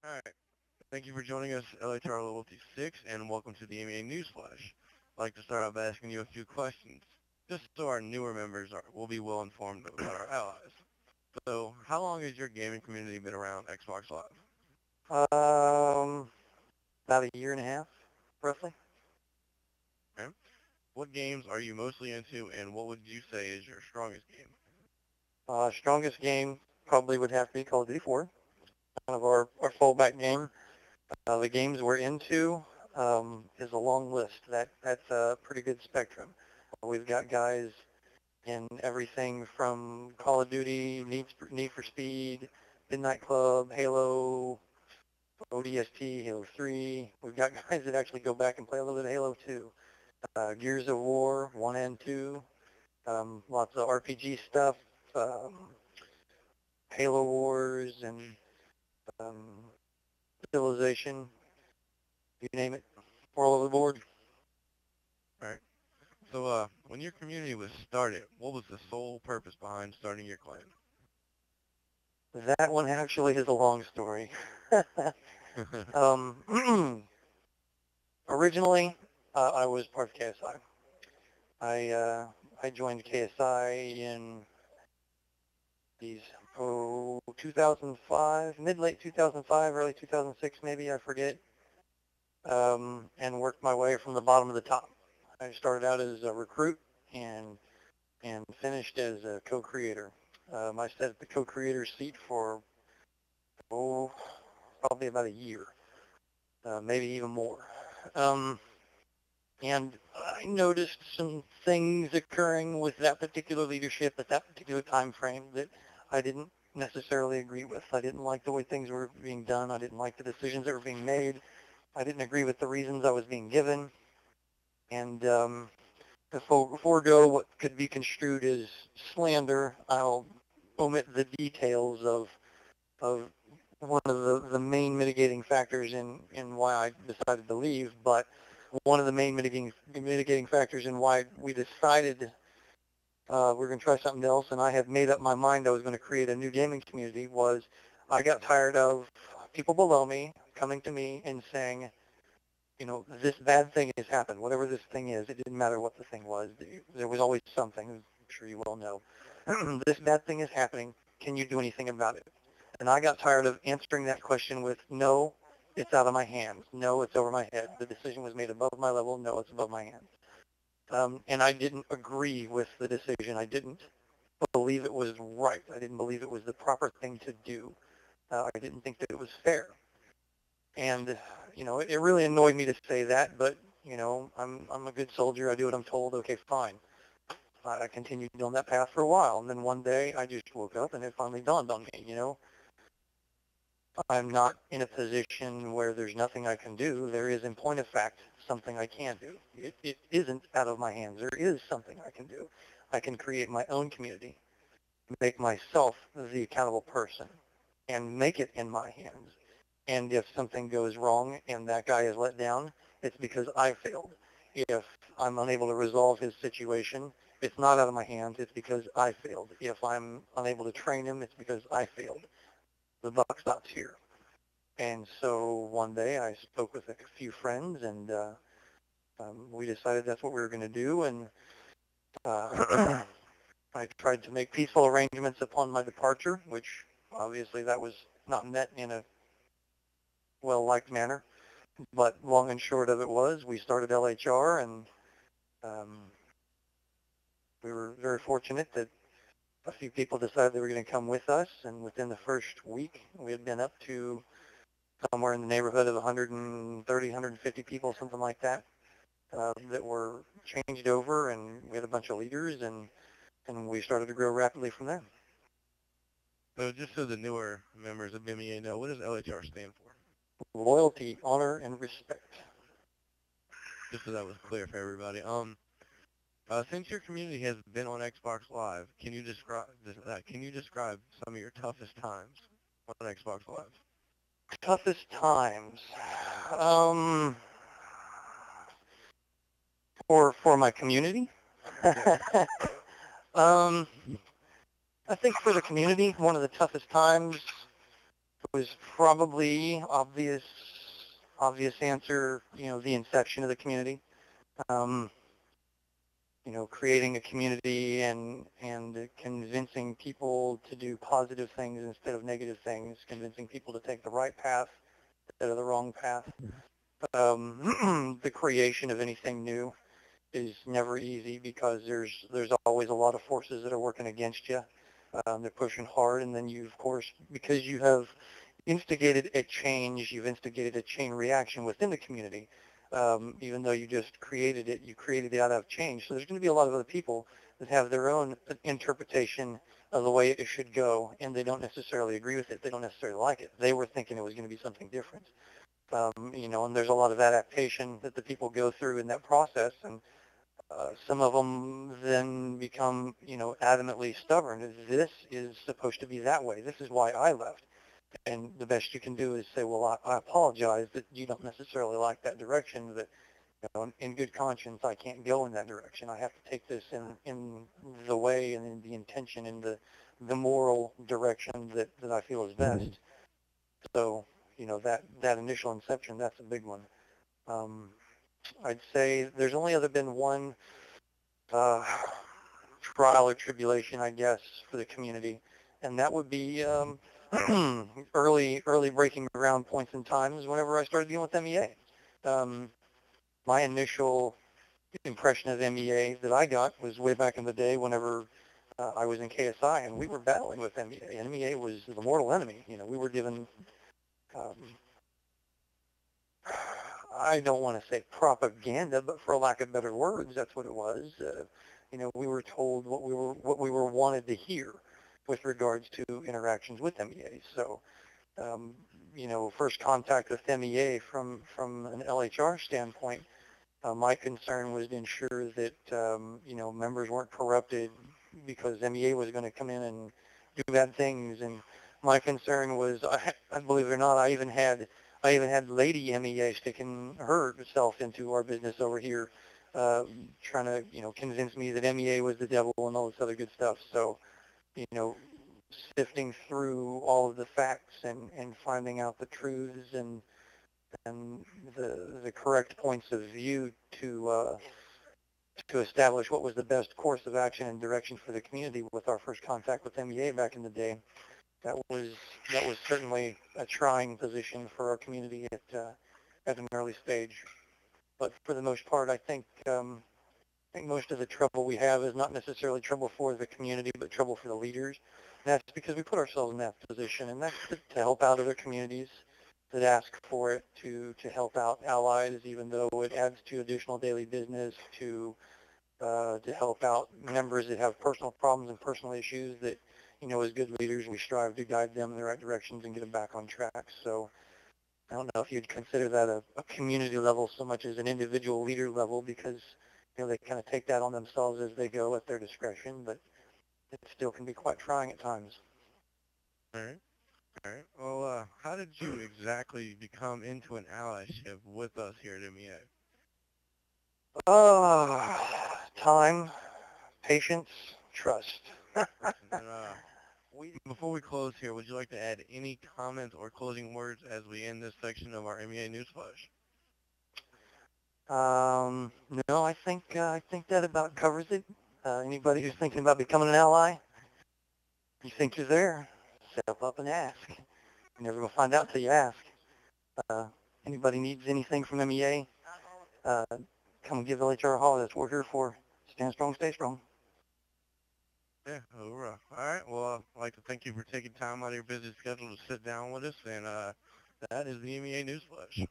All right. Thank you for joining us, LHR Loyalty 6, and welcome to the MEA Newsflash. I'd like to start off by asking you a few questions, just so our newer members will be well informed about our allies. So, how long has your gaming community been around Xbox Live? About a year and a half, roughly. Okay. What games are you mostly into, and what would you say is your strongest game? Strongest game probably would have to be Call of Duty 4, kind of our fallback game. The games we're into is a long list. That's a pretty good spectrum. We've got guys in everything from Call of Duty, Need for Speed, Midnight Club, Halo, ODST, Halo 3. We've got guys that actually go back and play a little bit of Halo 2. Gears of War 1 and 2. Lots of RPG stuff. Halo Wars and Civilization, you name it, we're all over the board. All right. So, when your community was started, what was the sole purpose behind starting your clan? That one actually is a long story. Originally, I was part of KSI. I joined KSI in 2005, mid-late 2005, early 2006 maybe, I forget, and worked my way from the bottom to the top. I started out as a recruit and finished as a co-creator. I sat at the co-creator seat for, probably about a year, maybe even more. And I noticed some things occurring with that particular leadership at that particular time frame that I didn't necessarily agree with. I didn't like the way things were being done. I didn't like the decisions that were being made. I didn't agree with the reasons I was being given. And to forego what could be construed as slander, I'll omit the details of one of the main mitigating factors in why I decided to leave. But one of the main mitigating factors in why we decided we're going to try something else, and I had made up my mind I was going to create a new gaming community, was I got tired of people below me coming to me and saying, you know, this bad thing has happened, whatever this thing is. It didn't matter what the thing was. There was always something, I'm sure you well know. This bad thing is happening. Can you do anything about it? And I got tired of answering that question with, no, it's out of my hands. No, it's over my head. The decision was made above my level. No, it's above my hands. And I didn't agree with the decision. I didn't believe it was right. I didn't believe it was the proper thing to do. I didn't think that it was fair. And, you know, it really annoyed me to say that, but, you know, I'm a good soldier. I do what I'm told. Okay, fine. I continued on that path for a while. And then one day I just woke up and it finally dawned on me, you know, I'm not in a position where there's nothing I can do. There is, in point of fact, something I can do. It isn't out of my hands. There is something I can do. I can create my own community, make myself the accountable person, and make it in my hands. And if something goes wrong and that guy is let down, it's because I failed. If I'm unable to resolve his situation, it's not out of my hands. It's because I failed. If I'm unable to train him, it's because I failed. The buck stops here. And so one day I spoke with a few friends, and we decided that's what we were going to do. And I tried to make peaceful arrangements upon my departure, which obviously that was not met in a well-liked manner. But long and short of it was, we started LHR, and we were very fortunate that a few people decided they were going to come with us, and within the first week, we had been up to somewhere in the neighborhood of 130, 150 people, something like that, that were changed over, and we had a bunch of leaders, and we started to grow rapidly from there. So just so the newer members of MEA know, what does LHR stand for? Loyalty, honor, and respect. Just so that was clear for everybody. Since your community has been on Xbox Live, can you describe some of your toughest times on Xbox Live? Toughest times. For my community? I think for the community, one of the toughest times was probably obvious answer, the inception of the community. Um, creating a community and convincing people to do positive things instead of negative things, convincing people to take the right path instead of the wrong path. The creation of anything new is never easy because there's always a lot of forces that are working against you. They're pushing hard, and then you, of course, because you have instigated a change, you've instigated a chain reaction within the community. Even though you just created it, you created it out of change. So there's going to be a lot of other people that have their own interpretation of the way it should go, and they don't necessarily agree with it. They don't necessarily like it. They were thinking it was going to be something different. And there's a lot of adaptation that the people go through in that process, and some of them then become, adamantly stubborn. This is supposed to be that way. This is why I left. And the best you can do is say, well, I apologize that you don't necessarily like that direction, that, in good conscience, I can't go in that direction. I have to take this in the way and in the intention, in the moral direction that I feel is best. So, that initial inception, that's a big one. I'd say there's only ever been one trial or tribulation, I guess, for the community, and that would be early breaking ground points in times whenever I started dealing with MEA. My initial impression of MEA that I got was way back in the day whenever I was in KSI, and we were battling with MEA, and MEA was the mortal enemy. We were given, I don't want to say propaganda, but for lack of better words, that's what it was. We were told what we were wanted to hear with regards to interactions with MEA. So, first contact with MEA from an LHR standpoint, my concern was to ensure that, members weren't corrupted because MEA was going to come in and do bad things. And my concern was, I believe it or not, I even had Lady MEA sticking herself into our business over here, trying to, convince me that MEA was the devil and all this other good stuff. So, sifting through all of the facts and finding out the truths and the correct points of view to establish what was the best course of action and direction for the community with our first contact with MEA back in the day. That was certainly a trying position for our community at an early stage. But for the most part, I think most of the trouble we have is not necessarily trouble for the community, but trouble for the leaders. And that's because we put ourselves in that position, and that's to help out other communities that ask for it, to help out allies, even though it adds to additional daily business, to help out members that have personal problems and personal issues that, as good leaders, we strive to guide them in the right directions and get them back on track. So I don't know if you'd consider that a community level so much as an individual leader level, because they kind of take that on themselves as they go at their discretion, but it still can be quite trying at times. All right. All right. Well, how did you exactly become into an allyship with us here at MEA? Time, patience, trust. And, before we close here, would you like to add any comments or closing words as we end this section of our MEA Newsflash? No, I think that about covers it. Anybody who's thinking about becoming an ally, you think you're there, step up and ask. You're never going to find out till you ask. Anybody needs anything from MEA, come give LHR a holler. That's what we're here for. Stand strong, stay strong. Yeah, hoorah. All right. Well, I'd like to thank you for taking time out of your busy schedule to sit down with us, and that is the MEA Newsflash.